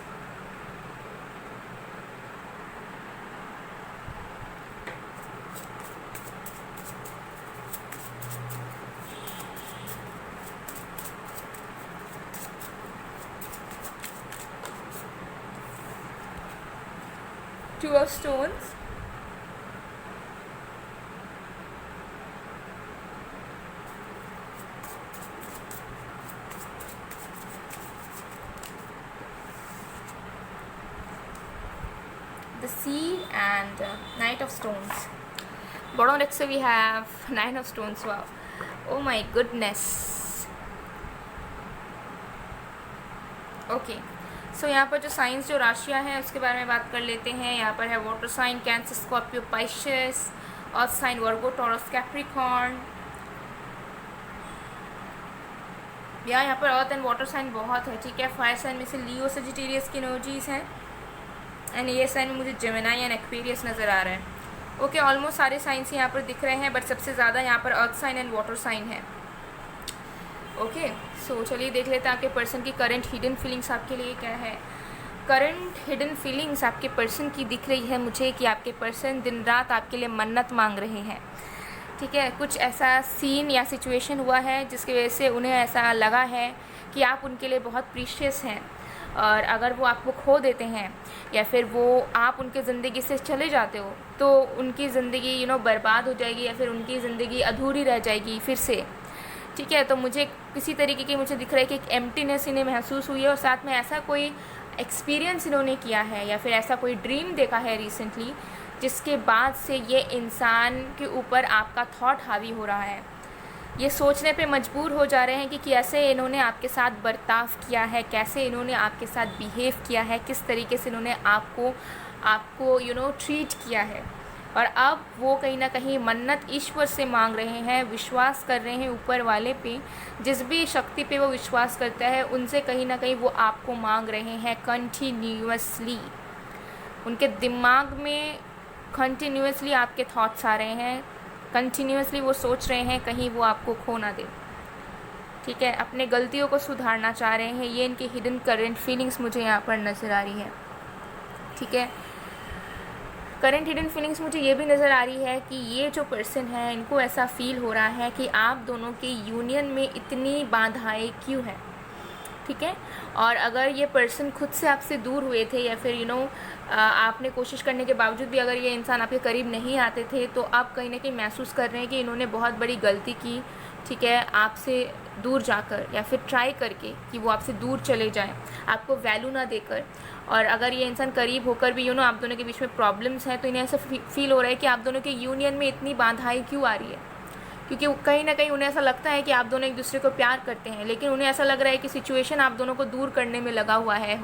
Speaker 1: Two of Stones, the Sea, and Knight of Stones. Bottom deck se we have 9 of Stones. Wow, oh my goodness. Okay, so यहाँ पर जो साइंस, जो राशियाँ हैं उसके बारे में बात कर लेते हैं। यहाँ पर है water sign Cancer, Scorpio, Pisces, earth sign Virgo, Taurus, Capricorn. यहाँ पर अर्थ एंड वाटर साइन बहुत है, ठीक है। फायर साइन में से लियो, सजिटेरियस की एनर्जीज हैं, एंड ये साइन में मुझे जेमिनी एंड एक्वेरियस नज़र आ रहा है। ओके, ऑलमोस्ट सारे साइंस यहाँ पर दिख रहे हैं, बट सबसे ज़्यादा यहाँ पर earth sign and water sign है। ओके, सो चलिए देख लेते हैं आपके पर्सन की करंट हिडन फीलिंग्स आपके लिए क्या है। करंट हिडन फीलिंग्स आपके पर्सन की दिख रही है मुझे कि आपके पर्सन दिन रात आपके लिए मन्नत मांग रहे हैं, ठीक है। कुछ ऐसा सीन या सिचुएशन हुआ है जिसकी वजह से उन्हें ऐसा लगा है कि आप उनके लिए बहुत प्रीशियस हैं, और अगर वो आपको खो देते हैं या फिर वो आप उनके ज़िंदगी से चले जाते हो तो उनकी ज़िंदगी बर्बाद हो जाएगी, या फिर उनकी ज़िंदगी अधूरी रह जाएगी फिर से, ठीक है। तो मुझे किसी तरीके की मुझे दिख रहा है कि एक एम्प्टीनेस इन्हें महसूस हुई है, और साथ में ऐसा कोई एक्सपीरियंस इन्होंने किया है या फिर ऐसा कोई ड्रीम देखा है रिसेंटली, जिसके बाद से ये इंसान के ऊपर आपका थॉट हावी हो रहा है। ये सोचने पे मजबूर हो जा रहे हैं कि कैसे इन्होंने आपके साथ बर्ताव किया है, कैसे इन्होंने आपके साथ बिहेव किया है, किस तरीके से इन्होंने आपको ट्रीट किया है। और अब वो कहीं ना कहीं मन्नत ईश्वर से मांग रहे हैं, विश्वास कर रहे हैं ऊपर वाले पे, जिस भी शक्ति पे वो विश्वास करता है उनसे कहीं ना कहीं वो आपको मांग रहे हैं कंटिन्यूअसली। उनके दिमाग में कंटिन्यूअसली आपके थॉट्स आ रहे हैं, कंटिन्यूअसली वो सोच रहे हैं कहीं वो आपको खो ना दे, ठीक है। अपने गलतियों को सुधारना चाह रहे हैं। ये इनकी हिडन करंट फीलिंग्स मुझे यहाँ पर नज़र आ रही है, ठीक है। करंट हिडन फीलिंग्स मुझे ये भी नज़र आ रही है कि ये जो पर्सन है इनको ऐसा फील हो रहा है कि आप दोनों के यूनियन में इतनी बाधाएं क्यों हैं, ठीक है। और अगर ये पर्सन खुद से आपसे दूर हुए थे या फिर आपने कोशिश करने के बावजूद भी अगर ये इंसान आपके करीब नहीं आते थे, तो आप कहीं ना कहीं महसूस कर रहे हैं कि इन्होंने बहुत बड़ी गलती की, ठीक है, आपसे दूर जाकर या फिर ट्राई करके कि वो आपसे दूर चले जाएं, आपको वैल्यू ना देकर। और अगर ये इंसान करीब होकर भी आप दोनों के बीच में प्रॉब्लम्स हैं, तो इन्हें ऐसा फील हो रहा है कि आप दोनों के यूनियन में इतनी बाधाएं क्यों आ रही है, क्योंकि कहीं ना कहीं उन्हें ऐसा लगता है कि आप दोनों एक दूसरे को प्यार करते हैं, लेकिन उन्हें ऐसा लग रहा है कि सिचुएशन आप दोनों को दूर करने में लगा हुआ है,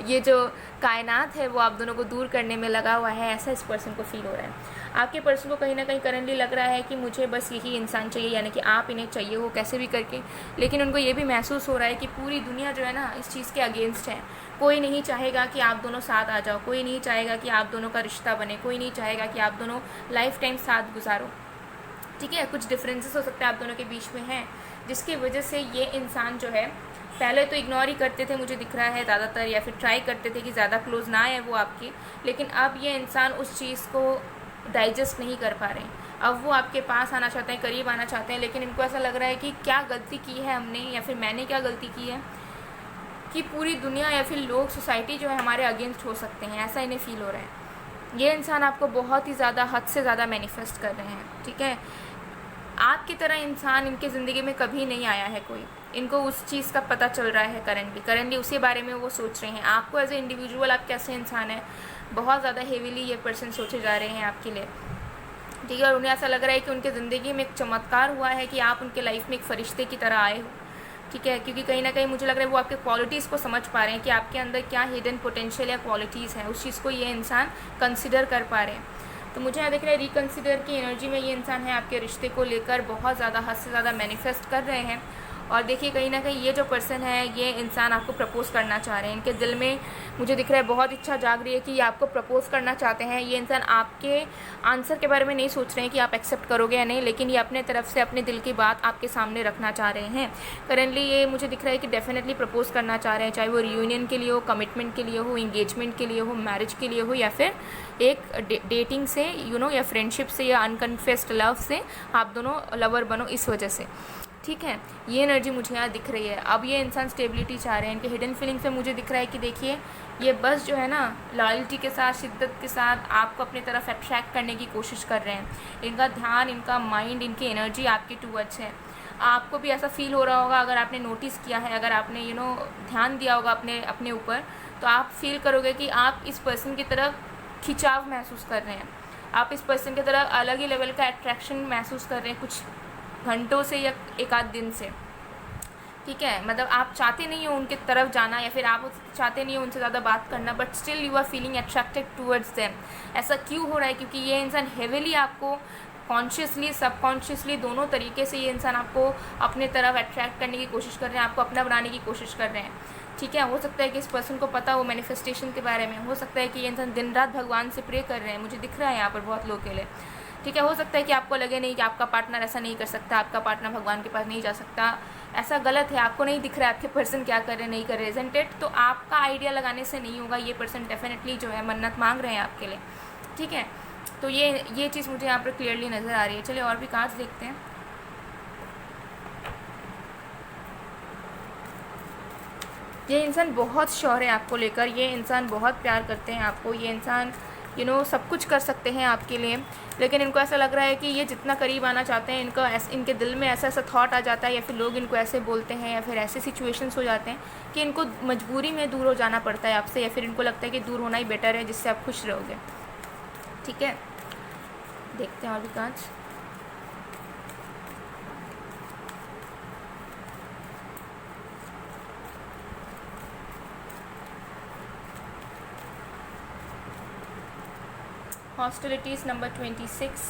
Speaker 1: ये जो कायनात है वो आप दोनों को दूर करने में लगा हुआ है, ऐसा इस पर्सन को फील हो रहा है। आपके पर्सन को कहीं ना कहीं करंटली लग रहा है कि मुझे बस यही इंसान चाहिए, यानी कि आप इन्हें चाहिए हो कैसे भी करके, लेकिन उनको ये भी महसूस हो रहा है कि पूरी दुनिया जो है ना इस चीज़ के अगेंस्ट है। कोई नहीं चाहेगा कि आप दोनों साथ आ जाओ, कोई नहीं चाहेगा कि आप दोनों का रिश्ता बने, कोई नहीं चाहेगा कि आप दोनों लाइफ टाइम साथ गुजारो। ठीक है, कुछ डिफरेंसेस हो सकते हैं आप दोनों के बीच में हैं, जिसकी वजह से ये इंसान जो है पहले तो इग्नोर ही करते थे, मुझे दिख रहा है ज़्यादातर, या फिर ट्राई करते थे कि ज़्यादा क्लोज ना आए वो आपकी, लेकिन अब ये इंसान उस चीज़ को डाइजेस्ट नहीं कर पा रहे हैं। अब वो आपके पास आना चाहते हैं, करीब आना चाहते हैं, लेकिन इनको ऐसा लग रहा है कि क्या गलती की है हमने, या फिर मैंने क्या गलती की है कि पूरी दुनिया या फिर लोग, सोसाइटी जो है हमारे अगेंस्ट हो सकते हैं, ऐसा इन्हें फील हो रहा है। ये इंसान आपको बहुत ही ज़्यादा, हद से ज़्यादा मैनिफेस्ट कर रहे हैं। ठीक है, आपकी तरह इंसान इनके ज़िंदगी में कभी नहीं आया है कोई, इनको उस चीज़ का पता चल रहा है करंटली उसी बारे में वो सोच रहे हैं। आपको एज ए इंडिविजुअल आप कैसे इंसान है, बहुत ज़्यादा हेवीली ये पर्सन सोचे जा रहे हैं आपके लिए। ठीक है, और उन्हें ऐसा लग रहा है कि उनके ज़िंदगी में एक चमत्कार हुआ है कि आप उनके लाइफ में एक फरिश्ते की तरह आए हो। ठीक है, क्योंकि कहीं ना कहीं मुझे लग रहा है वो आपके क्वालिटीज़ को समझ पा रहे हैं कि आपके अंदर क्या हिडन पोटेंशियल या क्वालिटीज़ हैं, उस चीज़ को ये इंसान कंसिडर कर पा रहे हैं। तो मुझे यहाँ दिख रहा है रिकन्सिडर की एनर्जी में ये इंसान है, आपके रिश्ते को लेकर बहुत ज़्यादा, हद से ज़्यादा मैनिफेस्ट कर रहे हैं। और देखिए कहीं ना कहीं ये जो पर्सन है, ये इंसान आपको प्रपोज़ करना चाह रहे हैं। इनके दिल में मुझे दिख रहा है बहुत इच्छा जाग रही है कि ये आपको प्रपोज़ करना चाहते हैं। ये इंसान आपके आंसर के बारे में नहीं सोच रहे हैं कि आप एक्सेप्ट करोगे या नहीं, लेकिन ये अपने तरफ से अपने दिल की बात आपके सामने रखना चाह रहे हैं। करेंटली ये मुझे दिख रहा है कि डेफिनेटली प्रपोज़ करना चाह रहे हैं, चाहे वो रियूनियन के लिए हो, कमिटमेंट के लिए हो, इंगेजमेंट के लिए हो, मैरिज के लिए हो, या फिर एक डेटिंग से या फ्रेंडशिप से, या अनकन्फेस्ड लव से आप दोनों लवर बनो, इस वजह से। ठीक है, ये एनर्जी मुझे यहाँ दिख रही है। अब ये इंसान स्टेबिलिटी चाह रहे हैं। इनके हिडन फीलिंग से मुझे दिख रहा है कि देखिए ये बस जो है ना लॉयल्टी के साथ, शिद्दत के साथ आपको अपनी तरफ अट्रैक्ट करने की कोशिश कर रहे हैं। इनका ध्यान, इनका माइंड, इनकी एनर्जी आपके टूवर्ड्स है। आपको भी ऐसा फील हो रहा होगा, अगर आपने नोटिस किया है, अगर आपने ध्यान दिया होगा अपने ऊपर, तो आप फील करोगे कि आप इस पर्सन की तरफ खिंचाव महसूस कर रहे हैं। आप इस पर्सन की तरफ अलग ही लेवल का अट्रैक्शन महसूस कर रहे हैं, कुछ घंटों से या एक आध दिन से। ठीक है, मतलब आप चाहते नहीं हो उनके तरफ जाना, या फिर आप चाहते नहीं हो उनसे ज़्यादा बात करना, but still you are feeling attracted towards them. ऐसा क्यों हो रहा है? क्योंकि ये इंसान हेविली आपको कॉन्शियसली, सबकॉन्शियसली, दोनों तरीके से ये इंसान आपको अपने तरफ अट्रैक्ट करने की कोशिश कर रहे हैं, आपको अपना बनाने की कोशिश कर रहे हैं। ठीक है, हो सकता है कि इस पर्सन को पता हो मैनिफेस्टेशन के बारे में, हो सकता है कि ये इंसान दिन रात भगवान से प्रे कर रहे हैं, मुझे दिख रहा है यहाँ पर बहुत लोगों के लिए। ठीक है, हो सकता है कि आपको लगे नहीं कि आपका पार्टनर ऐसा नहीं कर सकता, आपका पार्टनर भगवान के पास नहीं जा सकता, ऐसा गलत है, आपको नहीं दिख रहा है आपके पर्सन क्या कर रहे हैं, नहीं कर रहे, इज़न्ट इट? तो आपका आइडिया लगाने से नहीं होगा, ये पर्सन डेफिनेटली जो है मन्नत मांग रहे हैं आपके लिए। ठीक है, तो ये चीज़ मुझे यहाँ पर क्लियरली नज़र आ रही है। चलिए और भी कार्ड्स देखते हैं। ये इंसान बहुत श्योर है आपको लेकर, ये इंसान बहुत प्यार करते हैं आपको, ये इंसान सब कुछ कर सकते हैं आपके लिए, लेकिन इनको ऐसा लग रहा है कि ये जितना करीब आना चाहते हैं, इनके दिल में ऐसा थॉट आ जाता है, या फिर लोग इनको ऐसे बोलते हैं, या फिर ऐसे सिचुएशंस हो जाते हैं कि इनको मजबूरी में दूर हो जाना पड़ता है आपसे, या फिर इनको लगता है कि दूर होना ही बेटर है, जिससे आप खुश रहोगे। ठीक है, देखते हैं और भी cards. Hostilities number 26.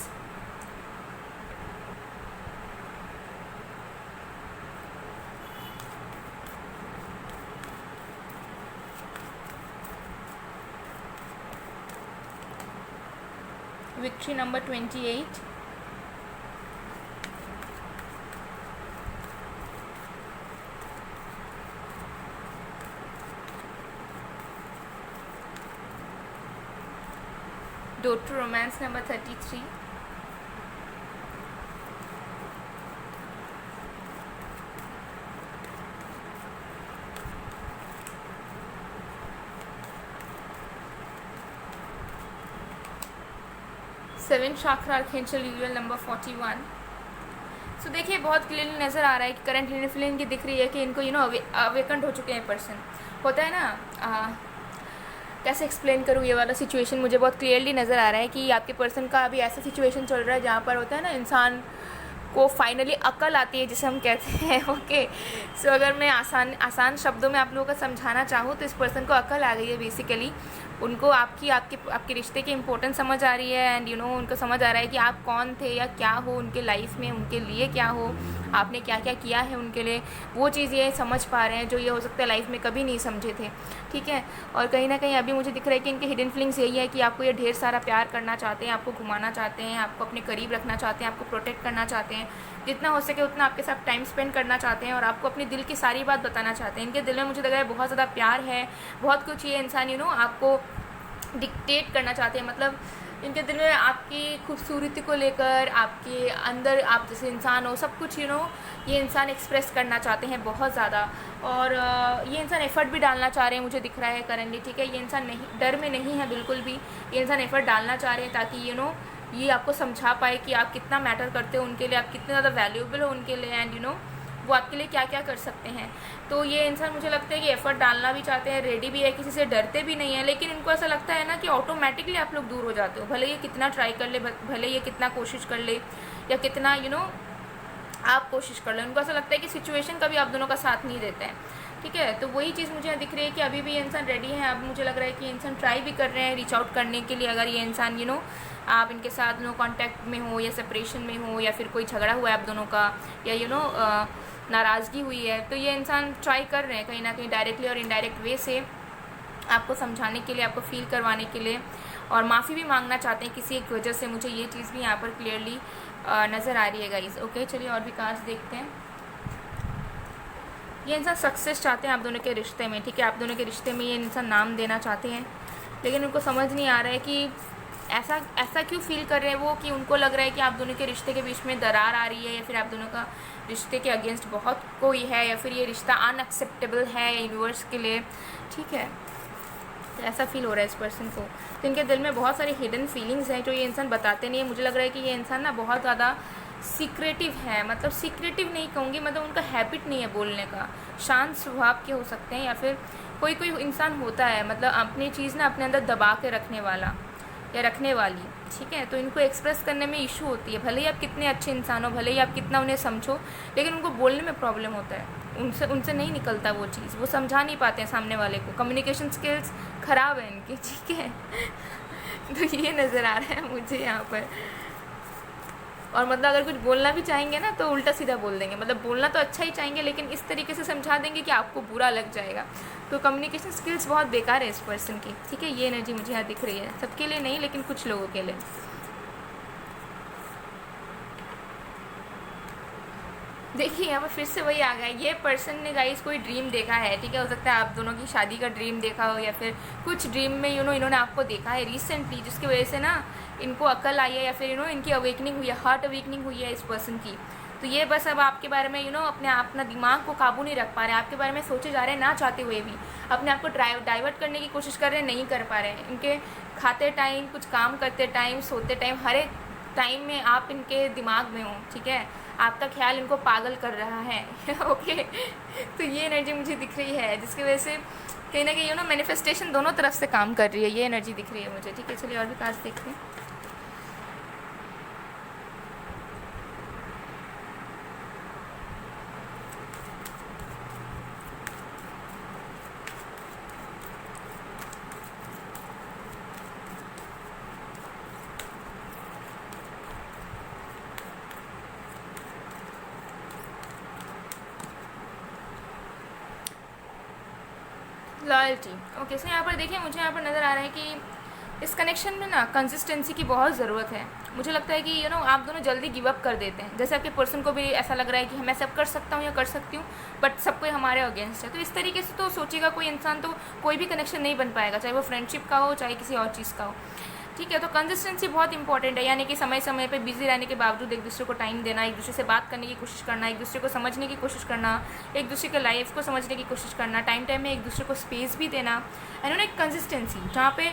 Speaker 1: Victory number 28. Door to Romance number 33. Seven Chakra Archangel Uriel number 41. सो देखिए बहुत क्लियरली नज़र आ रहा है कि करंट फीलिंग की दिख रही है कि इनको अवेकेंड हो चुके हैं पर्सन। होता है ना, कैसे एक्सप्लेन करूँ ये वाला सिचुएशन, मुझे बहुत क्लियरली नज़र आ रहा है कि आपके पर्सन का अभी ऐसा सिचुएशन चल रहा है जहाँ पर होता है ना, इंसान को फाइनली अकल आती है, जिसे हम कहते हैं। ओके, सो अगर मैं आसान शब्दों में आप लोगों को समझाना चाहूँ तो इस पर्सन को अकल आ गई है बेसिकली। उनको आपके रिश्ते की इम्पोर्टेंस समझ आ रही है, एंड उनको समझ आ रहा है कि आप कौन थे या क्या हो उनके लाइफ में, उनके लिए क्या हो, आपने क्या क्या किया है उनके लिए, वो चीज़ ये समझ पा रहे हैं जो ये हो सकता है लाइफ में कभी नहीं समझे थे। ठीक है, और कहीं ना कहीं अभी मुझे दिख रहा है कि इनके हिडन फीलिंग्स यही है कि आपको ये ढेर सारा प्यार करना चाहते हैं, आपको घुमाना चाहते हैं, आपको अपने करीब रखना चाहते हैं, आपको प्रोटेक्ट करना चाहते हैं, जितना हो सके उतना आपके साथ टाइम स्पेंड करना चाहते हैं, और आपको अपने दिल की सारी बात बताना चाहते हैं। इनके दिल में मुझे लग रहा है बहुत ज़्यादा प्यार है, बहुत कुछ ये इंसान आपको डिक्टेट करना चाहते हैं। मतलब इनके दिल में आपकी खूबसूरती को लेकर, आपके अंदर आप जैसे इंसान हो, सब कुछ ये इंसान एक्सप्रेस करना चाहते हैं बहुत ज़्यादा। और ये इंसान एफ़र्ट भी डालना चाह रहे हैं, मुझे दिख रहा है करंटली। ठीक है, ये इंसान नहीं, डर में नहीं है बिल्कुल भी। ये इंसान एफ़र्ट डालना चाह रहे हैं ताकि ये आपको समझा पाए कि आप कितना मैटर करते हो उनके लिए, आप कितने ज़्यादा वैल्यूएबल हो उनके लिए, एंड वो आपके लिए क्या क्या कर सकते हैं। तो ये इंसान मुझे लगता है कि एफ़र्ट डालना भी चाहते हैं, रेडी भी है, किसी से डरते भी नहीं है, लेकिन इनको ऐसा लगता है ना कि ऑटोमेटिकली आप लोग दूर हो जाते हो। भले ये कितना ट्राई कर ले, भले ये कितना कोशिश कर ले, या कितना आप कोशिश कर ले, उनको ऐसा लगता है कि सिचुएशन कभी आप दोनों का साथ नहीं देते हैं। ठीक है, तो वही चीज़ मुझे दिख रही है कि अभी भी ये इंसान रेडी है। अब मुझे लग रहा है कि ये इंसान ट्राई भी कर रहे हैं रीच आउट करने के लिए। अगर ये इंसान आप इनके साथ कॉन्टैक्ट में हो, या सेपरेशन में हो, या फिर कोई झगड़ा हुआ है आप दोनों का, या नाराज़गी हुई है, तो ये इंसान ट्राई कर रहे हैं कहीं ना कहीं डायरेक्टली और इनडायरेक्ट वे से आपको समझाने के लिए, आपको फील करवाने के लिए, और माफ़ी भी मांगना चाहते हैं किसी एक वजह से। मुझे ये चीज़ भी यहाँ पर क्लियरली नज़र आ रही है गाइस। ओके, चलिए और भी कार्ड्स देखते हैं। ये इंसान सक्सेस चाहते हैं आप दोनों के रिश्ते में। ठीक है, आप दोनों के रिश्ते में ये इंसान नाम देना चाहते हैं, लेकिन उनको समझ नहीं आ रहा है कि ऐसा क्यों फील कर रहे हैं वो, कि उनको लग रहा है कि आप दोनों के रिश्ते के बीच में दरार आ रही है, या फिर आप दोनों का रिश्ते के अगेंस्ट बहुत कोई है, या फिर ये रिश्ता अनएक्सेप्टेबल है यूनिवर्स के लिए। ठीक है, तो ऐसा फील हो रहा है इस पर्सन को। तो इनके दिल में बहुत सारी हिडन फीलिंग्स हैं जो ये इंसान बताते नहीं है। मुझे लग रहा है कि ये इंसान ना बहुत ज़्यादा सीक्रेटिव है। मतलब सीक्रेटिव नहीं कहूँगी, मतलब उनका हैबिट नहीं है बोलने का। शांत स्वभाव के हो सकते हैं, या फिर कोई इंसान होता है मतलब अपनी चीज़ ना अपने अंदर दबा के रखने वाला या रखने वाली। ठीक है, तो इनको एक्सप्रेस करने में इशू होती है। भले ही आप कितने अच्छे इंसान हो, भले ही आप कितना उन्हें समझो, लेकिन उनको बोलने में प्रॉब्लम होता है। उनसे नहीं निकलता वो चीज़, वो समझा नहीं पाते हैं सामने वाले को। कम्युनिकेशन स्किल्स ख़राब है इनकी। ठीक है तो ये नज़र आ रहा है मुझे यहाँ पर। और मतलब अगर कुछ बोलना भी चाहेंगे ना तो उल्टा सीधा बोल देंगे। मतलब बोलना तो अच्छा ही चाहेंगे, लेकिन इस तरीके से समझा देंगे कि आपको बुरा लग जाएगा। तो कम्युनिकेशन स्किल्स बहुत बेकार है इस पर्सन की। ठीक है, ये एनर्जी मुझे यहाँ दिख रही है। सबके लिए नहीं, लेकिन कुछ लोगों के लिए। देखिए यहाँ पर फिर से वही आ गया। ये पर्सन ने गाइस कोई ड्रीम देखा है। ठीक है, हो सकता है आप दोनों की शादी का ड्रीम देखा हो, या फिर कुछ ड्रीम में इन्होंने आपको देखा है रिसेंटली, जिसकी वजह से ना इनको अकल आई है, या फिर इनकी अवेकनिंग हुई है, हार्ट अवेकनिंग हुई है इस पर्सन की। तो ये बस अब आपके बारे में अपना दिमाग को काबू नहीं रख पा रहे हैं। आपके बारे में सोचे जा रहे हैं ना चाहते हुए भी, अपने आप को डाइवर्ट करने की कोशिश कर रहे हैं, नहीं कर पा रहे हैं। इनके खाते टाइम, कुछ काम करते टाइम, सोते टाइम, हर एक टाइम में आप इनके दिमाग में हो। ठीक है, आपका ख्याल इनको पागल कर रहा है ओके, तो ये एनर्जी मुझे दिख रही है, जिसकी वजह से कहीं ना कहीं मैनिफेस्टेशन दोनों तरफ से काम कर रही है। ये एनर्जी दिख रही है मुझे। ठीक है, चलिए और भी कार्ड्स देखते हैं। लॉयल्टी। ओके, सो यहाँ पर देखिए मुझे यहाँ पर नज़र आ रहा है कि इस कनेक्शन में ना कंसिस्टेंसी की बहुत ज़रूरत है। मुझे लगता है कि आप दोनों जल्दी गिव अप कर देते हैं। जैसे आपके पर्सन को भी ऐसा लग रहा है कि मैं सब कर सकता हूँ या कर सकती हूँ, बट सब कोई हमारे अगेंस्ट है। तो इस तरीके से तो सोचेगा कोई इंसान तो कोई भी कनेक्शन नहीं बन पाएगा, चाहे वो फ्रेंडशिप का हो, चाहे किसी और चीज़ का हो। ठीक है, तो कंसिस्टेंसी बहुत इंपॉर्टेंट है। यानी कि समय समय पे बिजी रहने के बावजूद एक दूसरे को टाइम देना, एक दूसरे से बात करने की कोशिश करना, एक दूसरे को समझने की कोशिश करना, एक दूसरे के लाइफ को समझने की कोशिश करना, टाइम टाइम में एक दूसरे को स्पेस भी देना। एंड एक कंसिस्टेंसी जहाँ पे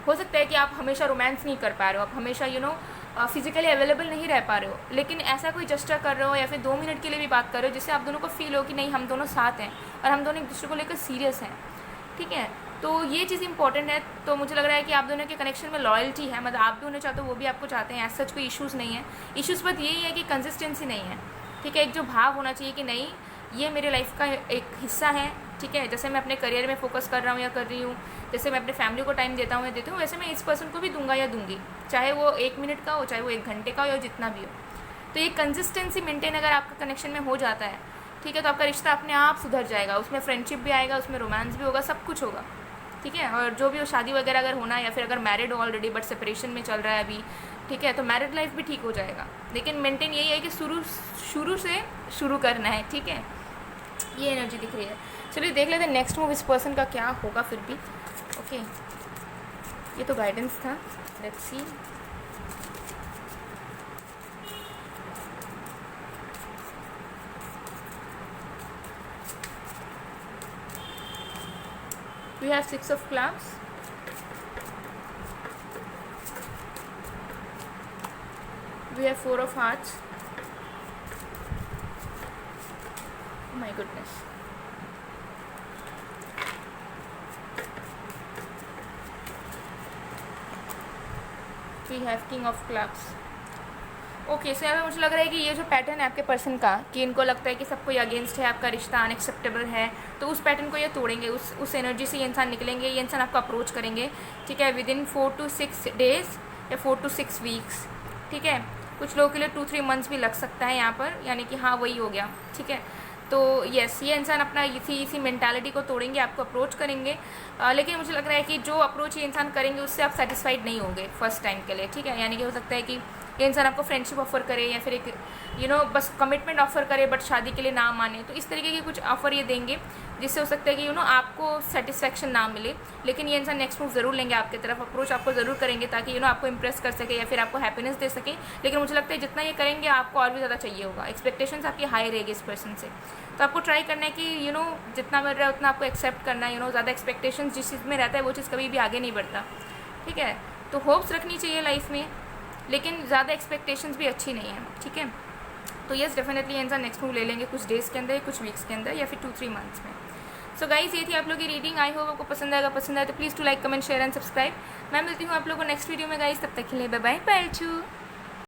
Speaker 1: हो सकता है कि आप हमेशा रोमांस नहीं कर पा रहे हो, आप हमेशा फिजिकली अवेलेबल नहीं रह पा रहे हो, लेकिन ऐसा कोई जस्टर कर रहे हो या फिर 2 मिनट के लिए भी बात कर रहे हो जिससे आप दोनों को फील हो कि नहीं हम दोनों साथ हैं और हम दोनों एक दूसरे को लेकर सीरियस हैं। ठीक है, तो ये चीज़ इंपॉर्टेंट है। तो मुझे लग रहा है कि आप दोनों के कनेक्शन में लॉयल्टी है, मतलब आप भी उन्हें चाहते हो, वो भी आपको चाहते हैं, ऐसा सच कोई इश्यूज़ नहीं है। इश्यूज़ बस यही है कि कंसिस्टेंसी नहीं है, ठीक है। एक जो भाव होना चाहिए कि नहीं, ये मेरे लाइफ का एक हिस्सा है, ठीक है। जैसे मैं अपने करियर में फोकस कर रहा हूँ या कर रही हूँ, जैसे मैं अपने फैमिली को टाइम देता हूँ या देती हूँ, वैसे मैं इस पर्सन को भी दूंगा या दूंगी, चाहे वो 1 मिनट का हो, चाहे वो 1 घंटे का हो, या जितना भी हो। तो ये कंसिस्टेंसी मेंटेन अगर आपका कनेक्शन में हो जाता है, ठीक है, तो आपका रिश्ता अपने आप सुधर जाएगा। उसमें फ्रेंडशिप भी आएगा, उसमें रोमांस भी होगा, सब कुछ होगा, ठीक है। और जो भी हो, शादी वगैरह अगर होना है, या फिर अगर मैरिड हो ऑलरेडी बट सेपरेशन में चल रहा है अभी, ठीक है, तो मैरिड लाइफ भी ठीक हो जाएगा। लेकिन मेंटेन यही है कि शुरू से शुरू करना है, ठीक है। ये एनर्जी दिख रही है। चलिए देख लेते हैं नेक्स्ट मूव इस पर्सन का क्या होगा फिर भी। ओके, ये तो गाइडेंस था, let's see. We have 6 of clubs, we have 4 of hearts. Oh my goodness. We have king of clubs. Okay, so यहाँ पे मुझे लग रहा है कि ये जो पैटर्न है आपके पर्सन का, कि इनको लगता है कि सब कोई अगेंस्ट है, आपका रिश्ता अनएक्सेप्टेबल है, तो उस पैटर्न को ये तोड़ेंगे, उस एनर्जी से ये इंसान निकलेंगे, ये इंसान आपको अप्रोच करेंगे, ठीक है, विदिन 4 to 6 डेज़ या 4 to 6 वीक्स, ठीक है। कुछ लोगों के लिए 2-3 मंथ्स भी लग सकता है यहाँ पर, यानी कि हाँ वही हो गया, ठीक है। तो यस, ये इंसान अपना इसी मेंटालिटी को तोड़ेंगे, आपको अप्रोच करेंगे। लेकिन मुझे लग रहा है कि जो अप्रोच ये इंसान करेंगे उससे आप सेटिस्फाइड नहीं होंगे फर्स्ट टाइम के लिए, ठीक है। यानी कि हो सकता है कि ये इंसान आपको फ्रेंडशिप ऑफर करे, या फिर एक बस कमिटमेंट ऑफर करे बट शादी के लिए ना माने। तो इस तरीके के कुछ ऑफर ये देंगे जिससे हो सकता है कि आपको सेटिस्फैक्शन ना मिले। लेकिन ये इंसान नेक्स्ट मूव ज़रूर लेंगे आपकी तरफ, अप्रोच आपको ज़रूर करेंगे ताकि आपको इंप्रेस कर सके या फिर आपको हैप्पीनेस दे सके। लेकिन मुझे लगता है जितना ये करेंगे आपको और भी ज़्यादा चाहिए होगा, एक्सपेक्टेशंस आपकी हाई रहेगी इस पर्सन से। तो आपको ट्राई करना है कि जितना मिल रहा है उतना आपको एक्सेप्ट करना है। ज़्यादा एक्सपेक्टेशंस जिस चीज़ में रहता है वो चीज़ कभी भी आगे नहीं बढ़ता, ठीक है। तो होप्स रखनी चाहिए लाइफ में, लेकिन ज़्यादा एक्सपेक्टेशंस भी अच्छी नहीं है, ठीक है। तो यस, डेफिनेटली इंसान नेक्स्ट मूव ले लेंगे कुछ डेज़ के अंदर, कुछ वीक्स के अंदर, या फिर 2-3 मंथ्स में। सो गाइस, ये थी आप लोग की रीडिंग। आई होप आपको पसंद आएगा। पसंद आए तो please to like, comment, share and subscribe. मैं मिलती हूँ आप लोगों को नेक्स्ट वीडियो में गाइस, तब तक के लिए बाय बाय, बाय।